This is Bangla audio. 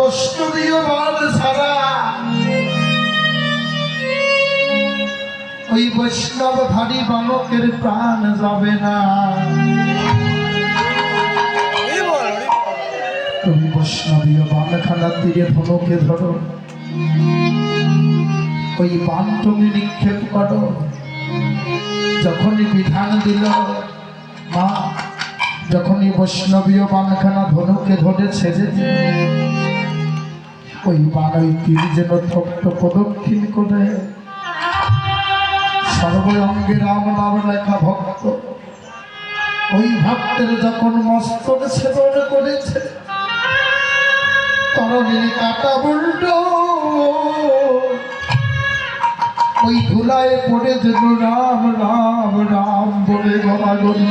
বৈষ্ণবীয় বান ছাড়া ওই বৈষ্ণবধারী বালকের প্রাণ যাবে না। তুমি বৈষ্ণবীয় বানখানার তীরে ধনুকে ধরো, ওই বান তুমি নিক্ষেপ করো। যখনই বিধান দিল মা, যখনই বৈষ্ণবীয় বানখানা ধনুকে ধরে ছেড়ে দিল, ওই বান ওই তীর যেন থপ্ত প্রদক্ষিণ করে সর্বঙ্গে রাম নাম লেখা ভক্ত, ওই ভক্তের যখন মস্তক ছেদন করেছে, তরণীর কাটা উল্টো ওই ধুলায় পড়ে যেন রাম রাম রাম বলে গলাগলি।